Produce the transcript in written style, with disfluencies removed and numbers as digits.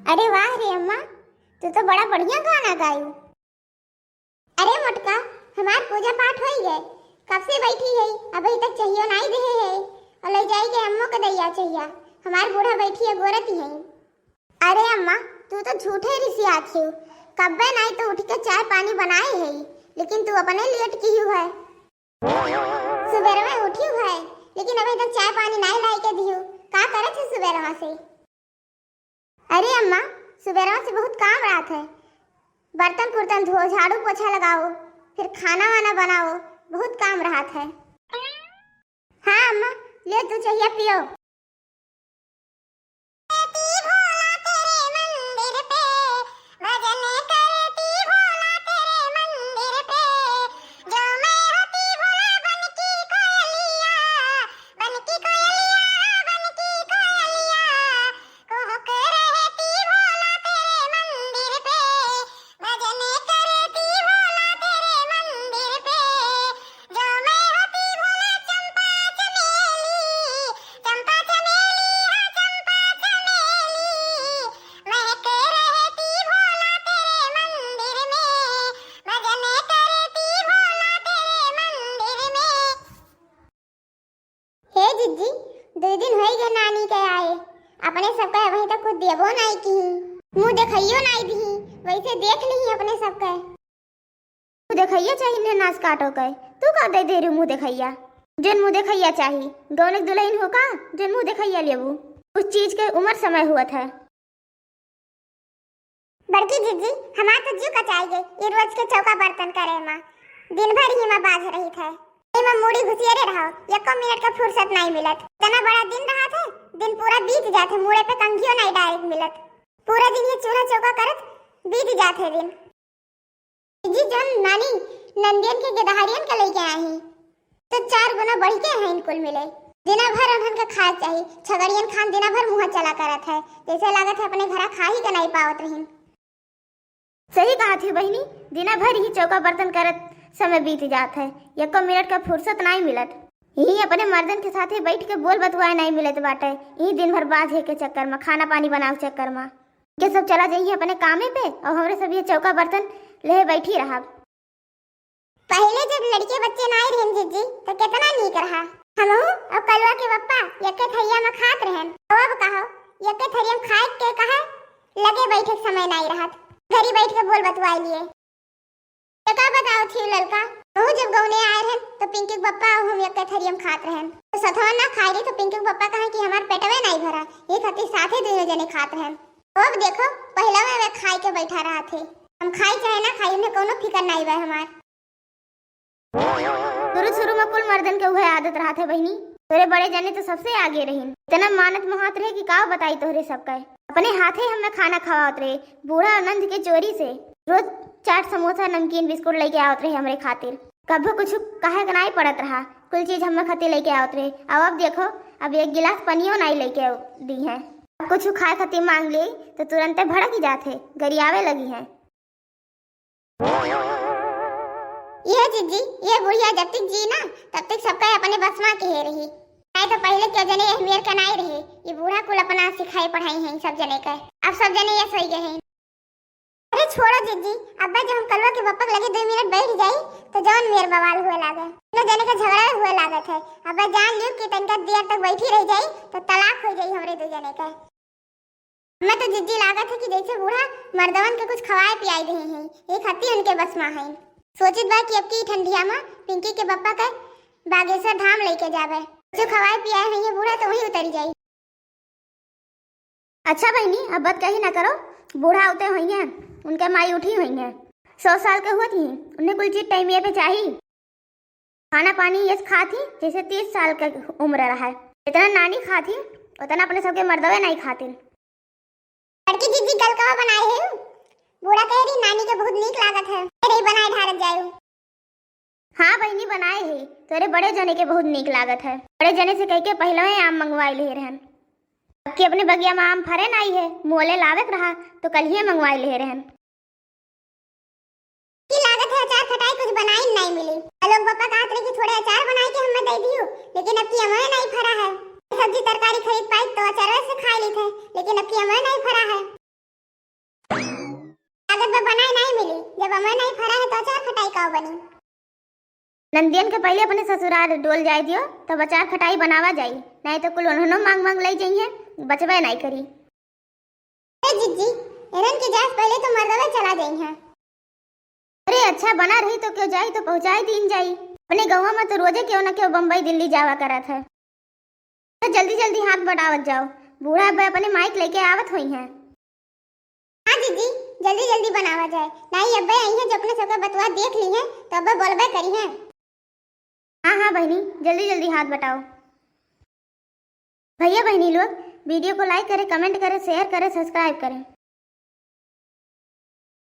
अरे वाह रे अम्मा, तू तो बड़ा बढ़िया गाना गायू। अरे मोटका, हमार पूजा पाठ हो गए, कब से बैठी है, अभी तक चाहिए नहीं दे है और ले जाएगी अम्मो के दैया चाहिए। हमार बूढ़ा बैठी है गोरती है। अरे अम्मा, तू तो झूठे रिसियात हो, कब्बे नहीं तो उठ के चाय पानी बनाए है, लेकिन तू अपने लेट की है। सुबह में उठी है, लेकिन अभी तक चाय पानी नहीं लाई के दियो। का करे थे सुबह से? अरे अम्मा, सुबह से बहुत काम रात है, बर्तन पुर्तन धो, झाड़ू पोछा लगाओ, फिर खाना वाना बनाओ, बहुत काम रात है। हाँ अम्मा, ले तू चाहिए पियो। जी 2 दिन हो गए नानी के आए, अपने सबका वही तक कुछ देबो नहीं की, मुंह देखइयो नहीं दी, वैसे देख ली अपने सबका। तू देखइया चाहिए नाच काटो के, तू का दे रे मुंह देखइया? जन मुंह देखइया चाहिए, गौने दुल्हन हो का जन मुंह देखइया लेबू? उस चीज के उम्र समय हुआ था। बड़की जीजी, हमार तो जीव का चाहिए ये रोज के चौका बर्तन करे मां, दिन भर ही मां बाज रही थे, मैं मुड़ी घुसियरे रहो, एक मिनट का फुर्सत नहीं मिलत। इतना बड़ा दिन रहा था, दिन पूरा बीत जाते, मुड़े पे कंघियो नहीं डायरेक्ट मिलत, पूरा दिन ये चूल्हा चौका करत बीत जाते दिन। जी जन नानी नंदियन के गदहारियन के लेके आए हैं, तो 4 गुना बढ़ के हैं इनकुल मिले। दिना भर उन्हन का खा चाहिए, छगड़ियन खान दिना भर मुंह चला करत है, जैसे लागत है अपने घरा खा ही के नहीं पावत रही। सही कहा थी बहनी, दिना भर ही चौका बर्तन करत समय बीत जाता है, एक मिनट का फुर्सत नहीं मिलत। यही अपने मर्दन के साथ बैठ के बोल बतवाए नहीं मिलत बाटे, यही दिन भर बाजे के चक्कर में, खाना पानी बनाओ चक्कर में, ये सब चला जाइए अपने कामे पे और हमरे सब ये चौका बर्तन ले बैठी रहा। पहले जब लड़के बच्चे नहीं रहन जीजी तो कितना नीक रहा, हमहू और कलवा के पप्पा एके थैया में खात रहन। अब कहो एके थैया में खाए के कहा लगे बैठे समय नहीं रहत, घरी बैठ के बोल बतवाई लिए। का बताओ थी लड़का, वो जब गौने आए रहन तो पिंकी पप्पा और हम एक थरियम खात रहन, तो सथवा ना खाई रही तो पिंकी पप्पा कहे कि हमार पेटवे नहीं भरा, ये खातिर साथे दोनों जने खात रहन। अब देखो पहला में वे खाई के बैठा रहा थे, हम खाई चाहे ना खाई में कोनो फिकर नहीं बा हमार। शुरू में कुल मर्दन के वह आदत रहा थे बहनी, तोरे बड़े जने तो सबसे आगे रही, इतना मानत महात रहे कि का बताई तोहरे सबका, अपने हाथे हमें खाना खवावत रहे, बूढ़ा आनंद के चोरी से रोज चाट समोसा नमकीन बिस्कुट लेके आवत रहे हमरे खातिर, कभी कुछ कहे का नहीं पड़त रहा, कुल चीज हमें खातिर लेके आवत रहे। अब देखो अब एक गिलास पानियो नहीं लेके दी है, कुछ खाए खातिर मांग ली तो तुरंत भड़क जाते, गरियावे लगी है। ये जीजी, ये बुढ़िया जब तक जी ना तब तक सबका अपने बस में के रही, नहीं तो पहले क्या जने अहमियत का नहीं रहे, ये बूढ़ा कुल अपना सिखाई पढ़ाई है सब जने का, अब सब जने ये सही गए। अरे छोड़ो जीजी, अब्बा जब हम कलवा के पप्पा लगे 2 मिनट बैठ जाई तो जौन मेर बवाल हुए लागे, न जाने का झगड़ा हुए लागत है, अब्बा जान लियो कि तनका देर तक बैठी रह जाई तो तलाक हो जाई हमरे 2 जने का। मैं तो जीजी लागत है कि जैसे बूढ़ा मर्दवन के कुछ खवाए पियाई रहे हैं, ये खाती उनके बस में है। सोचित बा कि अब की ठंडिया में पिंकी के पप्पा का बागेश्वर धाम लेके जावे, जो खवाए पियाए हैं ये बूढ़ा तो वही उतरी जाई। अच्छा बहनी, अब बात कही ना करो, बूढ़ा होते हुई हैं, उनके माई उठी हुई हैं, 100 साल के हुआ थी, उन्हें कुछ चीज टाइम पे चाहिए, खाना पानी ये खाती जैसे 30 साल का उम्र रहा है, इतना नानी खाती उतना अपने सबके मर्दवे नहीं खाती। लड़की जीजी कल का बनाए है, बूढ़ा कह रही नानी के बहुत नीक लागत है, नहीं बनाए ढारत जाऊ। हाँ बहनी बनाए है, तेरे बड़े जने के बहुत नीक लागत है, बड़े जने से कह के पहले ही आम मंगवाए ले रहन, कि अपने बगिया में आम फरे नहीं है, मोले लावेक रहा तो कल ही मंगवाए ले रहन। की लागत है अचार खटाई कुछ बनाई नहीं मिली, लोग पापा कहत रहे कि थोड़े अचार बनाई के हमें दे दियो, लेकिन अब की हमें नहीं फरा है, सब्जी तरकारी खरीद पाई तो अचार से खा ली थे, लेकिन अब की हमें नहीं फरा है। लागत बा बनाए नहीं मिली, जब हमें नहीं फरा है तो अचार खटाई का बनी। नंदियन के पहले अपने ससुराल डोल जाए दियो तब अचार खटाई बनावा जाई, नहीं तो कुल उन्होंने मांग मांग लई जाइए, बचबे नहीं करी। ए जिज्जी, इरन की जांच पहले तो मर्दवे चला गई हैं। अरे अच्छा बना रही तो क्यों जाई, तो पहुंचाई दिन जाई। अपने गाँव में तो रोजे क्यों ना क्यों बम्बई दिल्ली जावा करत है। तो जल्दी जल्दी हाथ बढ़ावत जाओ, बूढ़ा बे अपने माइक लेके आवत हुई हैं। हाँ जीजी, जल्दी जल्दी बनावा जाए, नहीं अब्बे आई हैं जो अपने सबका बतवा देख ली हैं तो अब्बे बोलबे करी हैं। हाँ हाँ बहनी, जल्दी जल्दी हाथ बटाओ। भैया बहनी लोग वीडियो को लाइक करें, कमेंट करें, शेयर करें, सब्सक्राइब करें।